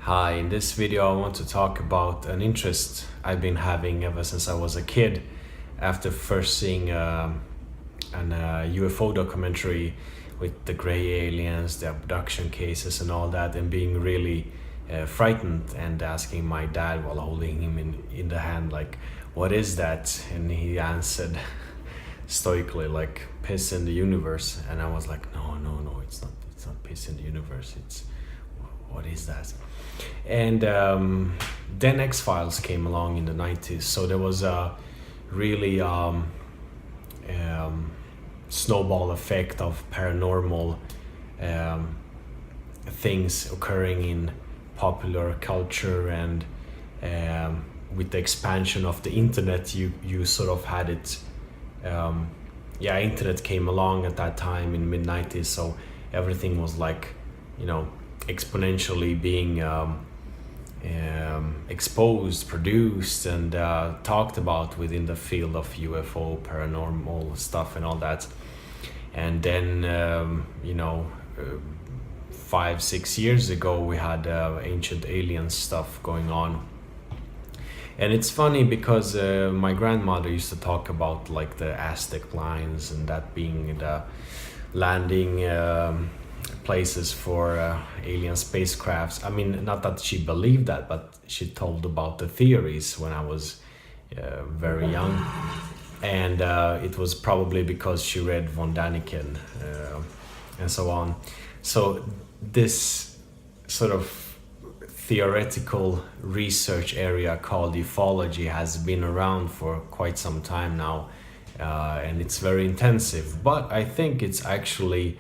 Hi, in this video I want to talk about an interest I've been having ever since I was a kid after first seeing an UFO documentary with the gray aliens, the abduction cases and all that, and being really frightened and asking my dad while holding him in the hand like, what is that? And he answered stoically like, piss in the universe. And I was like, no, it's not piss in the universe, it's what is that? And then X-Files came along in the 90s, so there was a really snowball effect of paranormal things occurring in popular culture, and with the expansion of the internet, you sort of had it. Internet came along at that time in mid-90s, so everything was like, exponentially being exposed, produced, and talked about within the field of UFO, paranormal stuff and all that. And then 5-6 years ago we had ancient alien stuff going on. And it's funny because my grandmother used to talk about like the Aztec lines, and that being the landing places for alien spacecrafts. I mean, not that she believed that, but she told about the theories when I was very young. And it was probably because she read von Daniken and so on. So this sort of theoretical research area called ufology has been around for quite some time now, and it's very intensive, but I think it's actually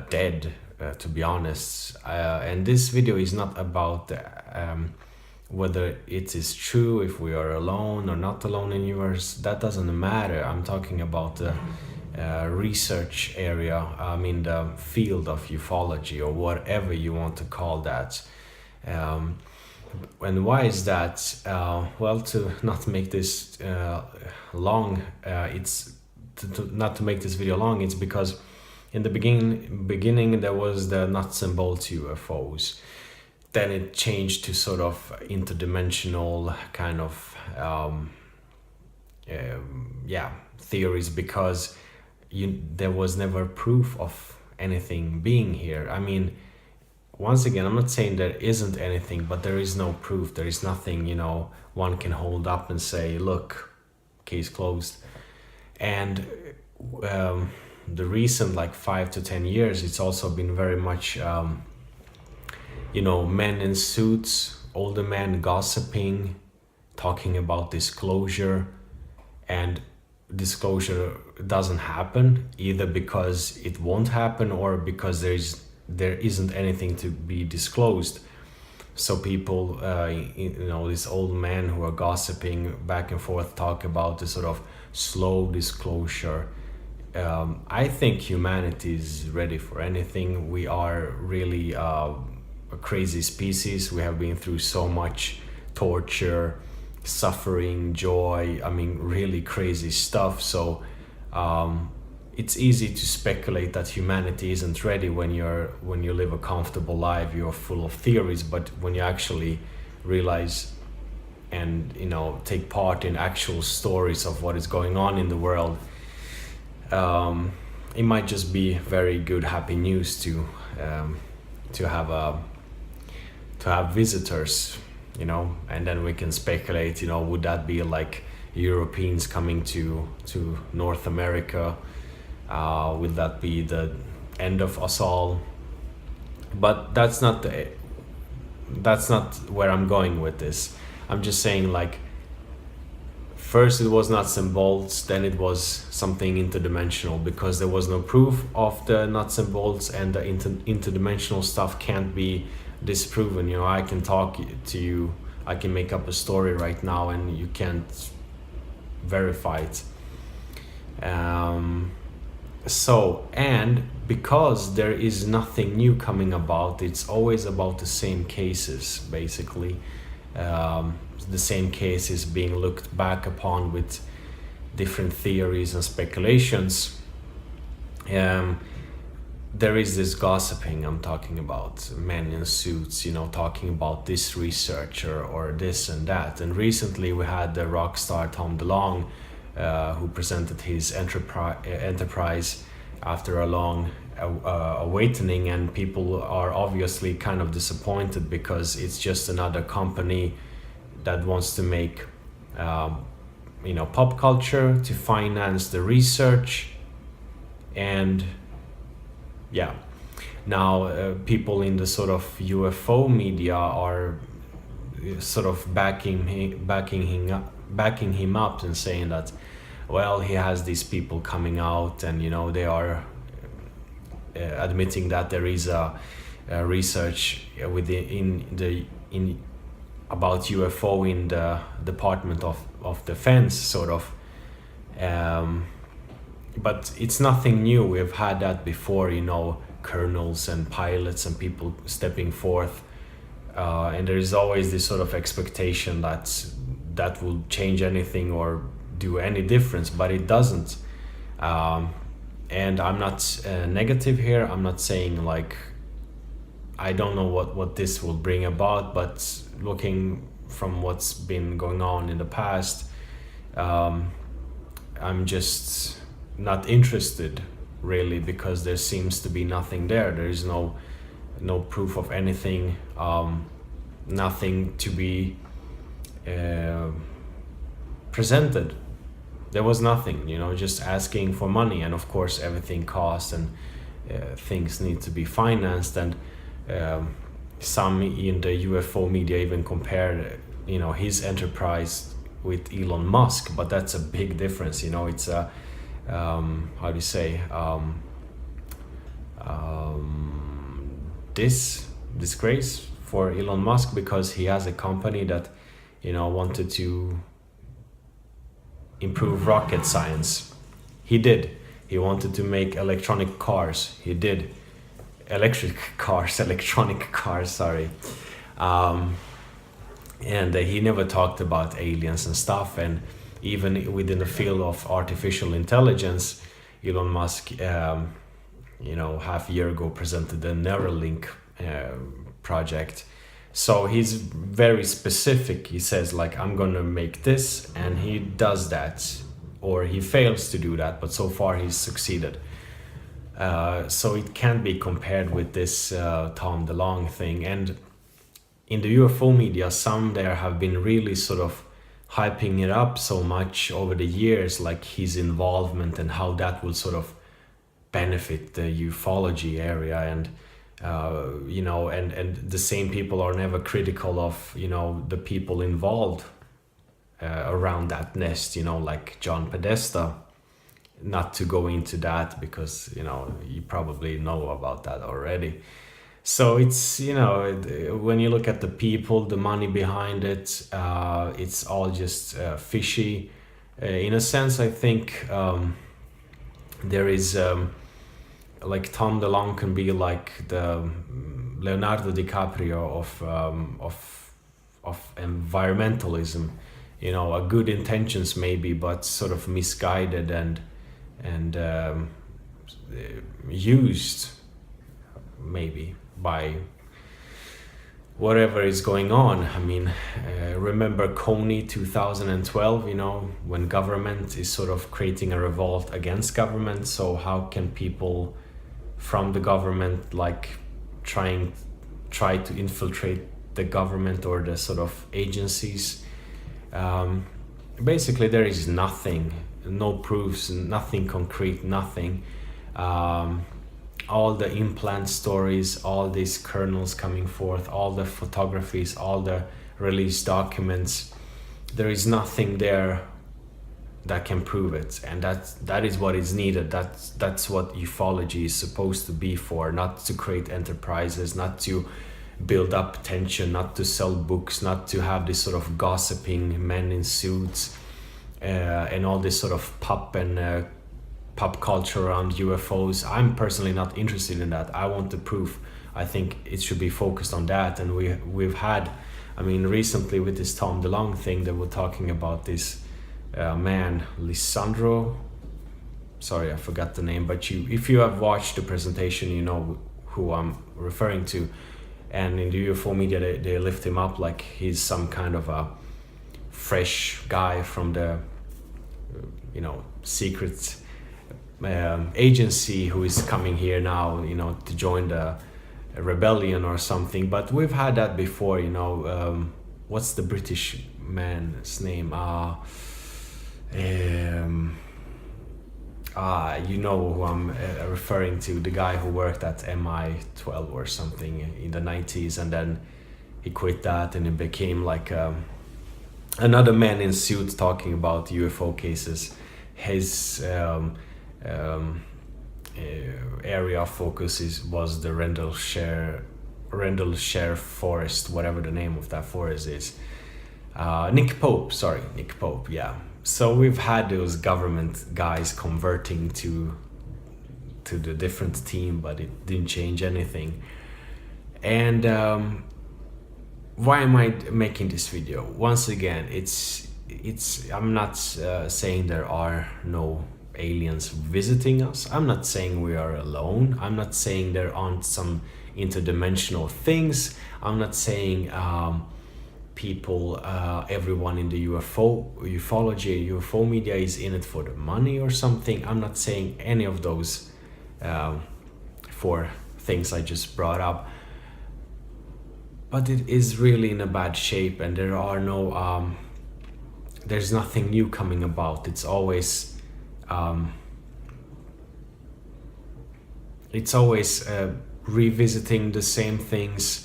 dead, to be honest. And this video is not about whether it is true, if we are alone or not alone in universe. That doesn't matter. I'm talking about the research area, the field of ufology, or whatever you want to call that. And why is that? Well, to not make this long, not to make this video long, it's because in the beginning there was the nuts and bolts UFOs. Then it changed to sort of interdimensional kind of theories, because there was never proof of anything being here. I mean, once again, I'm not saying there isn't anything, but there is no proof. There is nothing, one can hold up and say, look, case closed. And the recent 5 to 10 years, it's also been very much men in suits, older men gossiping, talking about disclosure, and disclosure doesn't happen, either because it won't happen or because there isn't anything to be disclosed. So people, these old men who are gossiping back and forth, talk about the sort of slow disclosure. I think humanity is ready for anything. We are really a crazy species. We have been through so much torture, suffering, joy, really crazy stuff. So it's easy to speculate that humanity isn't ready when you live a comfortable life. You're full of theories, but when you actually realize and take part in actual stories of what is going on in the world, it might just be very good, happy news to have visitors, and then we can speculate, would that be like Europeans coming to North America? Will that be the end of us all? But that's not where I'm going with this. I'm just saying, first it was nuts and bolts, then it was something interdimensional, because there was no proof of the nuts and bolts, and the interdimensional stuff can't be disproven. I can talk to you, I can make up a story right now, and you can't verify it. And because there is nothing new coming about, it's always about the same cases, basically. The same cases being looked back upon with different theories and speculations. there is this gossiping I'm talking about, men in suits, you know, talking about this researcher or this and that. And recently we had the rock star Tom DeLonge, who presented his enterprise after a long awakening, and people are obviously kind of disappointed because it's just another company that wants to make you know, pop culture to finance the research. And yeah, now people in the sort of UFO media are sort of backing him up and saying that, well, he has these people coming out, and you know, they are admitting that there is a research in about UFO in the Department of Defense, sort of. But it's nothing new. We've had that before, you know, colonels and pilots and people stepping forth, and there is always this sort of expectation that will change anything or do any difference, but it doesn't. And I'm not negative here. I'm not saying like I don't know what this will bring about, but looking from what's been going on in the past, I'm just not interested really, because there seems to be nothing there. There is no proof of anything, nothing to be presented. There was nothing, you know, just asking for money, and of course everything costs, and things need to be financed. And some in the UFO media even compared, you know, his enterprise with Elon Musk, but that's a big difference, you know. It's a how do you say, disgrace for Elon Musk, because he has a company that, you know, wanted to improve rocket science. He did. He wanted to make electronic cars. He did. Electronic cars, sorry. And he never talked about aliens and stuff. And even within the field of artificial intelligence, Elon Musk, you know, half a year ago presented the Neuralink project. So he's very specific. He says like, I'm gonna make this, and he does that, or he fails to do that, but so far he's succeeded. So it can't be compared with this Tom DeLonge thing. And in the UFO media, some there have been really sort of hyping it up so much over the years, like his involvement and how that will sort of benefit the ufology area. And you know, and the same people are never critical of, you know, the people involved around that nest, you know, like John Podesta. Not to go into that, because, you know, you probably know about that already. So it's, you know, when you look at the people, the money behind it, it's all just fishy. In a sense, I think there is like Tom DeLonge can be like the Leonardo DiCaprio of environmentalism. You know, a good intentions maybe, but sort of misguided and used maybe by whatever is going on. I mean, remember Coney 2012, you know, when government is sort of creating a revolt against government. So how can people from the government like try to infiltrate the government or the sort of agencies? Basically there is nothing, no proofs, nothing concrete, nothing. All the implant stories, all these kernels coming forth, all the photographies, all the released documents, there is nothing there that can prove it. And that is what is needed. That's what ufology is supposed to be for, not to create enterprises, not to build up tension, not to sell books, not to have this sort of gossiping men in suits, and all this sort of pop culture around UFOs. I'm personally not interested in that. I want the proof. I think it should be focused on that. And we've had, I mean, recently with this Tom DeLonge thing, they were talking about this man, Lisandro sorry, I forgot the name, but if you have watched the presentation, you know who I'm referring to. And in the UFO media, they lift him up like he's some kind of a fresh guy from the, you know, secret agency who is coming here now, you know, to join the rebellion or something. But we've had that before, you know. What's the British man's name? You know who I'm referring to, the guy who worked at MI12 or something in the 90s, and then he quit that and it became like another man in suit talking about UFO cases. His area of focus was the Rendleshire Forest, whatever the name of that forest is. Nick Pope, yeah. So we've had those government guys converting to the different team, but it didn't change anything. And why am I making this video? Once again, I'm not saying there are no aliens visiting us. I'm not saying we are alone. I'm not saying there aren't some interdimensional things. I'm not saying people, everyone in the ufology, UFO media is in it for the money or something. I'm not saying any of those four things I just brought up. But it is really in a bad shape, and there are no, there's nothing new coming about. It's always revisiting the same things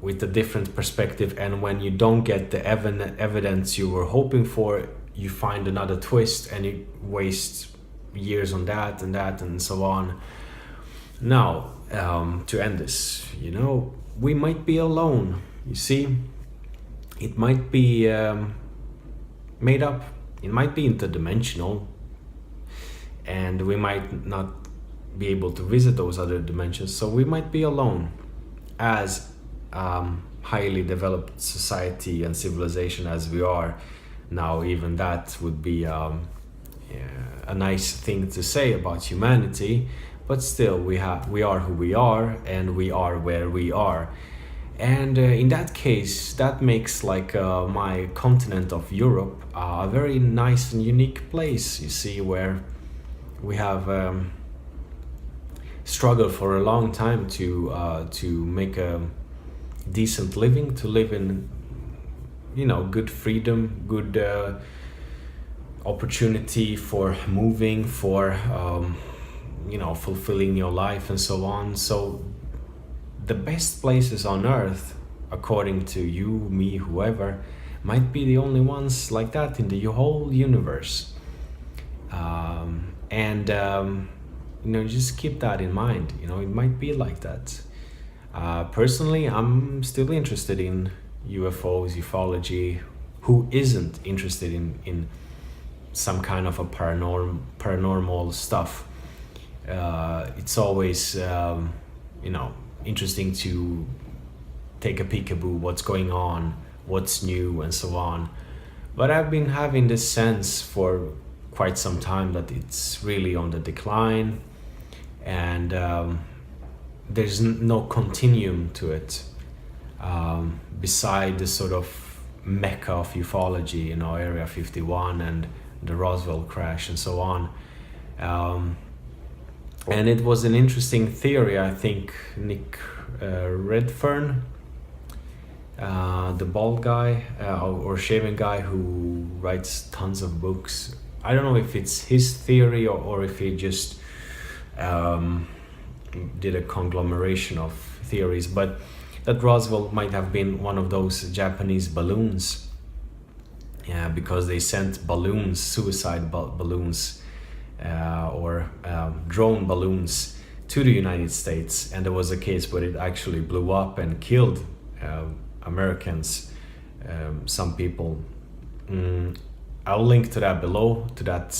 with a different perspective, and when you don't get the evidence you were hoping for, you find another twist and you waste years on that and so on. Now, to end this, you know, we might be alone. You see, it might be made up, it might be interdimensional, and we might not be able to visit those other dimensions, so we might be alone. As highly developed society and civilization as we are now, even that would be a nice thing to say about humanity, but still we are who we are, and we are where we are. And in that case, that makes like my continent of Europe a very nice and unique place, you see, where we have struggled for a long time to make a decent living, to live in, you know, good freedom, good opportunity for moving, for you know, fulfilling your life and so on. So the best places on earth, according to you, me, whoever, might be the only ones like that in the whole universe. You know, just keep that in mind. You know, it might be like that. Personally, I'm still interested in UFOs, ufology. Who isn't interested in some kind of a paranormal stuff? It's always, you know, interesting to take a peekaboo, what's going on, what's new, and so on. But I've been having this sense for quite some time that it's really on the decline, and there's no continuum to it, beside the sort of mecca of ufology, you know, Area 51 and the Roswell crash and so on. And it was an interesting theory. I think Nick Redfern, the bald guy or shaven guy who writes tons of books, I don't know if it's his theory or if he just did a conglomeration of theories, but that Roswell might have been one of those Japanese balloons, because they sent balloons, suicide balloons, or drone balloons to the United States, and there was a case where it actually blew up and killed Americans, some people. I'll link to that below, to that,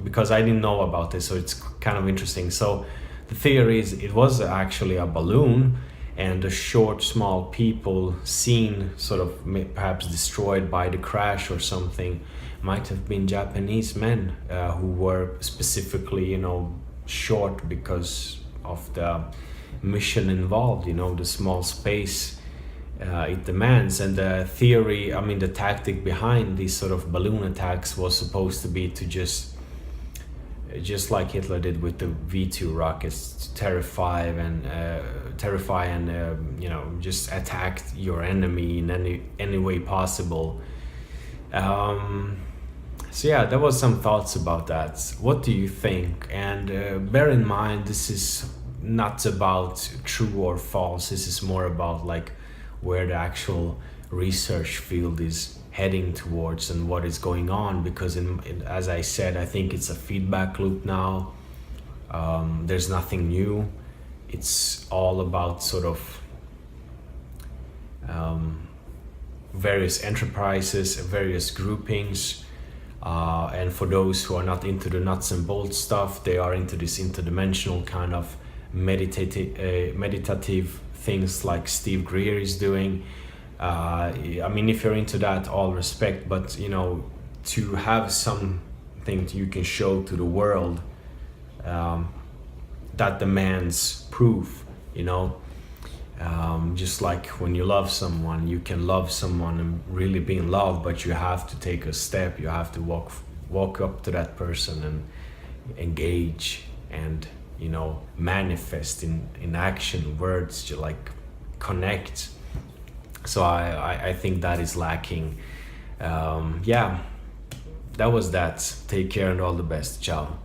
because I didn't know about this, so it's kind of interesting. So the theory is it was actually a balloon, and the short small people seen sort of perhaps destroyed by the crash or something might have been Japanese men who were specifically, you know, short because of the mission involved, you know, the small space it demands. And the theory, I mean the tactic behind these sort of balloon attacks was supposed to be to just like Hitler did with the V2 rockets, to terrify and you know, just attack your enemy in any way possible. So yeah, there was some thoughts about that. What do you think? And bear in mind, this is not about true or false. This is more about like where the actual research field is heading towards and what is going on, because as I said, I think it's a feedback loop now. There's nothing new. It's all about sort of various enterprises, various groupings, and for those who are not into the nuts and bolts stuff, they are into this interdimensional kind of meditative things like Steve Greer is doing. I mean, if you're into that, all respect, but you know, to have something you can show to the world that demands proof, you know. Just like when you love someone, you can love someone and really be in love, but you have to take a step. You have to walk up to that person and engage and, you know, manifest in action, words, to like connect. So I think that is lacking. Yeah, that was that. Take care and all the best. Ciao.